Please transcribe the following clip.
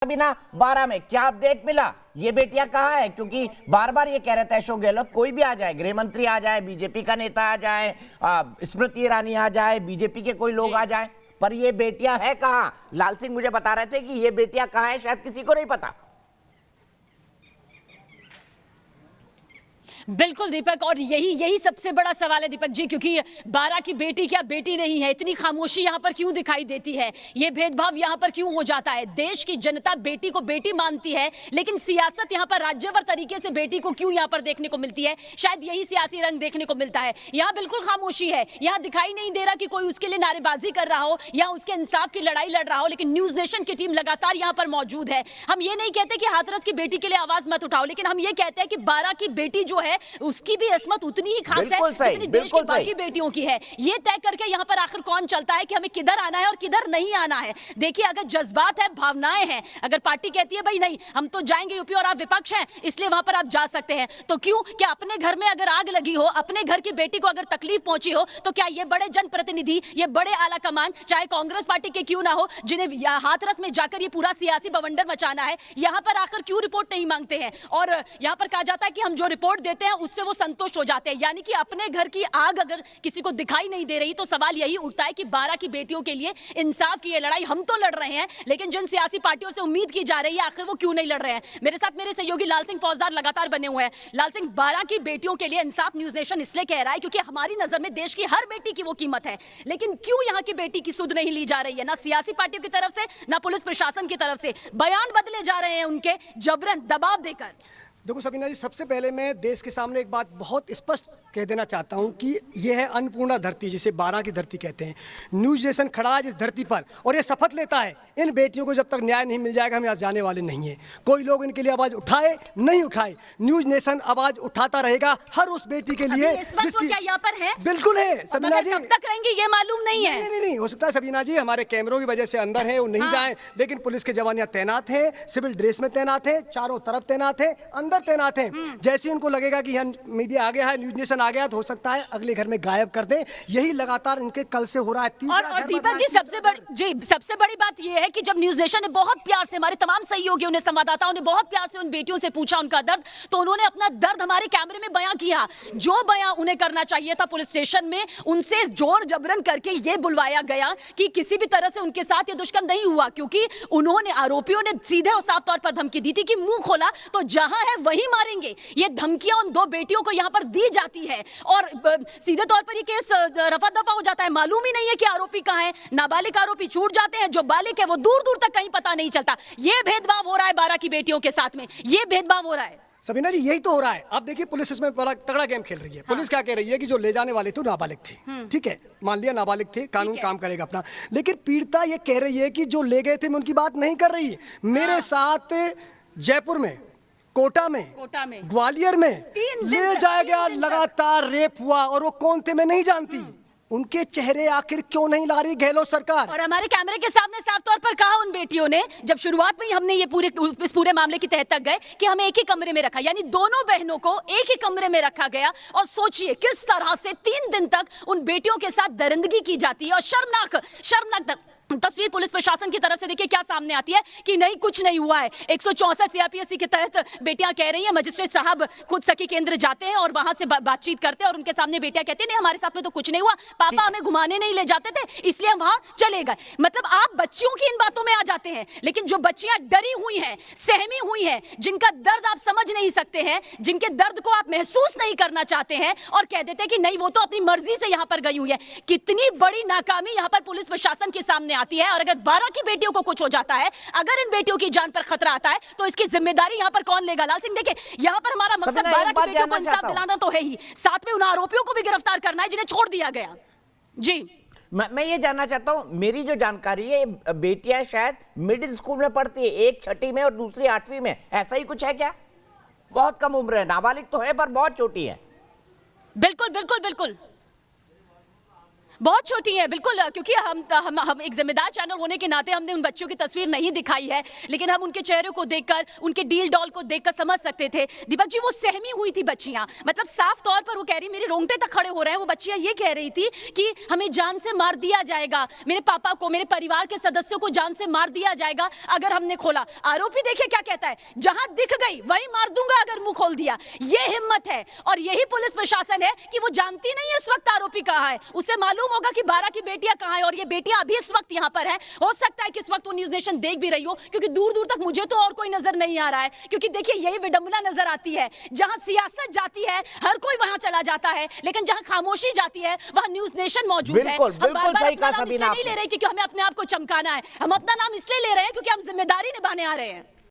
बिना 12 में क्या अपडेट मिला, ये बेटियां कहाँ है? क्योंकि बार बार ये कह रहे थे अशोक गहलोत कोई भी आ जाए, गृह मंत्री आ जाए, बीजेपी का नेता आ जाए, स्मृति ईरानी आ जाए, बीजेपी के कोई लोग आ जाए, पर ये बेटियां है कहाँ? लाल सिंह मुझे बता रहे थे कि ये बेटियां कहाँ है, शायद किसी को नहीं पता। बिल्कुल दीपक, और यही सबसे बड़ा सवाल है दीपक जी, क्योंकि 12 की बेटी क्या बेटी नहीं है? इतनी खामोशी यहाँ पर क्यों दिखाई देती है? ये भेदभाव यहाँ पर क्यों हो जाता है? देश की जनता बेटी को बेटी मानती है, लेकिन सियासत यहाँ पर राज्यवार तरीके से बेटी को क्यों यहाँ पर देखने को मिलती है? शायद यही सियासी रंग देखने को मिलता है। यहाँ बिल्कुल खामोशी है, यहाँ दिखाई नहीं दे रहा कि कोई उसके लिए नारेबाजी कर रहा हो या उसके इंसाफ की लड़ाई लड़ रहा हो, लेकिन न्यूज नेशन की टीम लगातार यहाँ पर मौजूद है। हम ये नहीं कहते कि हाथरस की बेटी के लिए आवाज मत उठाओ, लेकिन हम ये कहते हैं कि 12 की बेटी जो है उसकी भी अस्मत उतनी ही खास है जितनी देश की बाकी बेटियों की है। ये तय करके यहाँ पर आखिर कौन चलता है कि हमें किधर आना है और किधर नहीं आना है? देखिए, अगर जज्बात है, भावनाएं हैं, अगर पार्टी कहती है भाई नहीं हम तो जाएंगे यूपी और आप विपक्ष हैं इसलिए वहां पर आप जा सकते हैं, तो क्यों? क्या अपने घर में अगर आग लगी हो, अपने घर की बेटी को अगर तकलीफ पहुंची हो, तो क्या ये बड़े जनप्रतिनिधि, ये बड़े आला कमान, चाहे कांग्रेस पार्टी के क्यों ना हो, जिन्हें हाथरस में जाकर ये पूरा सियासी बवंडर मचाना है, यहाँ पर आकर क्यों रिपोर्ट नहीं मांगते हैं? और यहाँ पर कहा जाता है कि हम जो रिपोर्ट देते हैं उससे वो संतुष्ट हो जाते हैं, यानी कि अपने घर की आग अगर किसी को दिखाई नहीं दे रही तो सवाल यही उठता है कि 12 की बेटियों के लिए इंसाफ की ये लड़ाई हम तो लड़ रहे हैं, लेकिन जिन सियासी पार्टियों से उम्मीद की जा रही है आखिर वो क्यों नहीं लड़ रहे हैं? मेरे साथ मेरे सहयोगी लाल सिंह फौजदार लगातार बने हुए हैं। लाल सिंह, 12 की बेटियों के लिए इंसाफ न्यूज नेशन इसलिए कह रहा है क्योंकि हमारी नजर में देश की हर बेटी की वो कीमत है, लेकिन क्यों यहाँ की बेटी की सुध नहीं ली जा रही है? ना सियासी पार्टियों की तरफ से, ना पुलिस प्रशासन की तरफ से। बयान बदले जा रहे हैं उनके जबरन दबाव देकर। देखो सबीना जी, सबसे पहले मैं देश के सामने एक बात बहुत स्पष्ट कह देना चाहता हूं कि यह है अन्नपूर्णा धरती, जिसे 12 की धरती कहते हैं। न्यूज नेशन खड़ा है इस धरती पर और ये शपथ लेता है इन बेटियों को जब तक न्याय नहीं मिल जाएगा हम यहाँ जाने वाले नहीं हैं। कोई लोग इनके लिए आवाज उठाए नहीं उठाए, न्यूज नेशन आवाज उठाता रहेगा हर उस बेटी के लिए जिसकी क्या यहाँ पर है। बिल्कुल है सबीना जी, कब तक रहेंगे ये मालूम नहीं है। नहीं हो सकता है सबीना जी, हमारे कैमरों की वजह से अंदर है वो नहीं जाए, लेकिन पुलिस के जवान यहाँ तैनात है, सिविल ड्रेस में तैनात है, चारों तरफ तैनात है, अंदर तैनात है। जैसे उनको लगेगा कि यहाँ मीडिया आ गया है, न्यूज नेशन आ गया, तो हो सकता है अगले घर में गायब कर दें। यही लगातार इनके कल से हो रहा है। और दीपक जी, सबसे बड़ी बात यह है कि जब न्यूज नेशन ने बहुत प्यार से, हमारे तमाम सहयोगियों ने, संवाददाताओं ने बहुत प्यार से उन बेटियों से पूछा उनका दर्द, तो उन्होंने अपना दर्द हमारे कैमरे में बयां किया। जो बयां उन्हें करना चाहिए था पुलिस स्टेशन में, उनसे जोर जबरन करके ये बुलवाया गया कि किसी भी तरह से उनके साथ ये दुष्कर्म नहीं हुआ, क्योंकि उन्होंने, आरोपियों ने सीधे और साफ तौर पर धमकी दी थी कि मुंह खोला तो जहां है वहीं मारेंगे। ये धमकियां उन दो बेटियों को यहां पर दी जाती है और सीधे तौर पर ये केस रफा दफा हो जाता है। मालूम ही नहीं है कि आरोपी कहां है, नाबालिग आरोपी छूट जाते हैं, जो बालिग है वो दूर दूर तक कहीं पता नहीं चलता। ये भेदभाव हो रहा है 12 की बेटियों के साथ में, ये भेदभाव हो रहा है सबीना जी, यही तो हो रहा है। आप देखिए पुलिस इसमें बड़ा तगड़ा गेम खेल रही है। पुलिस क्या कह रही है कि जो ले जाने वाले थे नाबालिग थे, ठीक है, मान लिया नाबालिग थे, कानून काम करेगा अपना, लेकिन पीड़िता ये कह रही है कि जो ले गए थे मैं उनकी बात नहीं कर रही। मेरे साथ जयपुर में, कोटा में, ग्वालियर में ले जाया गया, लगातार रेप हुआ और वो कौन थे मैं नहीं जानती। उनके चेहरे आखिर क्यों नहीं ला रही गहलोत सरकार? और हमारे कैमरे के सामने साफ तौर पर कहा उन बेटियों ने, जब शुरुआत में ही हमने ये इस पूरे मामले की तह तक गए कि हमें एक ही कमरे में रखा, यानी दोनों बहनों को एक ही कमरे में रखा गया। और सोचिए किस तरह से 3 दिन तक उन बेटियों के साथ दरिंदगी की जाती है। और शर्मनाक तस्वीर पुलिस प्रशासन की तरफ से देखिए क्या सामने आती है कि नहीं, कुछ नहीं हुआ है। 164 सीआरपीसी के तहत बेटियां कह रही हैं, मजिस्ट्रेट साहब खुद सखी केंद्र जाते हैं और वहां से बातचीत करते हैं और उनके सामने बेटियां कहती हैं नहीं हमारे साथ में तो कुछ नहीं हुआ, पापा हमें घुमाने नहीं ले जाते थे इसलिए हम वहां चले गए। मतलब आप बच्चियों की इन बातों में आ जाते हैं, लेकिन जो बच्चियां डरी हुई हैं, सहमी हुई हैं, जिनका दर्द आप समझ नहीं सकते हैं, जिनके दर्द को आप महसूस नहीं करना चाहते हैं और कह देते हैं कि नहीं वो तो अपनी मर्जी से यहां पर गई हुई है। कितनी बड़ी नाकामी यहां पर पुलिस प्रशासन के सामने आती है। और अगर 12 की बेटियों को कुछ हो जाता है, अगर इन बेटियों की जान पर खतरा आता है, तो इसकी जिम्मेदारी यहां पर कौन लेगा? लाल सिंह, देखिए यहां पर हमारा मकसद 12 की बेटियों को इंसाफ दिलाना तो है ही, साथ में उन आरोपियों को भी गिरफ्तार करना है जिन्हें छोड़ दिया गया। जी, मैं ये जानना चाहता हूं, मेरी जो जानकारी है बेटियां शायद मिडिल स्कूल में पढ़ती है, एक 6ठी में और दूसरी 8वीं में, ऐसा ही कुछ है क्या? बहुत कम उम्र है, नाबालिग तो है पर बहुत छोटी है। बिल्कुल बिल्कुल बिल्कुल। बहुत छोटी है बिल्कुल, क्योंकि हम एक जिम्मेदार चैनल होने के नाते हमने उन बच्चों की तस्वीर नहीं दिखाई है, लेकिन हम उनके चेहरे को देखकर, उनके डील डॉल को देखकर समझ सकते थे। दीपक जी, वो सहमी हुई थी बच्चियां, मतलब साफ तौर पर वो कह रही, मेरे रोंगटे तक खड़े हो रहे हैं, वो बच्चियां ये कह रही थी कि हमें जान से मार दिया जाएगा, मेरे पापा को, मेरे परिवार के सदस्यों को जान से मार दिया जाएगा अगर हमने खोला। आरोपी देखिए क्या कहता है, जहां दिख गई वहीं मार दूंगा अगर मुंह खोल दिया। ये हिम्मत है और यही पुलिस प्रशासन है कि वो जानती नहीं है इस वक्त आरोपी कहां है, उसे मालूम होगा कि 12 की बेटियां कहां है और ये बेटियां अभी इस वक्त यहां पर है। हो सकता है कि इस वक्त वो न्यूज़ नेशन देख भी रही हो, क्योंकि दूर दूर तक मुझे तो और कोई नजर नहीं आ रहा है। क्योंकि देखिए यही विडंबना नजर आती है, जहां सियासत जाती है हर कोई वहां चला जाता है, लेकिन जहां खामोशी जाती है वहां न्यूज़ नेशन मौजूद है। बिल्कुल, हम बिल्कुल सही कहा बार-बार सबीना नहीं ले रहे क्योंकि हमें अपने आप को चमकाना है, हम अपना नाम इसलिए ले रहे हैं क्योंकि हम जिम्मेदारी निभाने आ रहे हैं।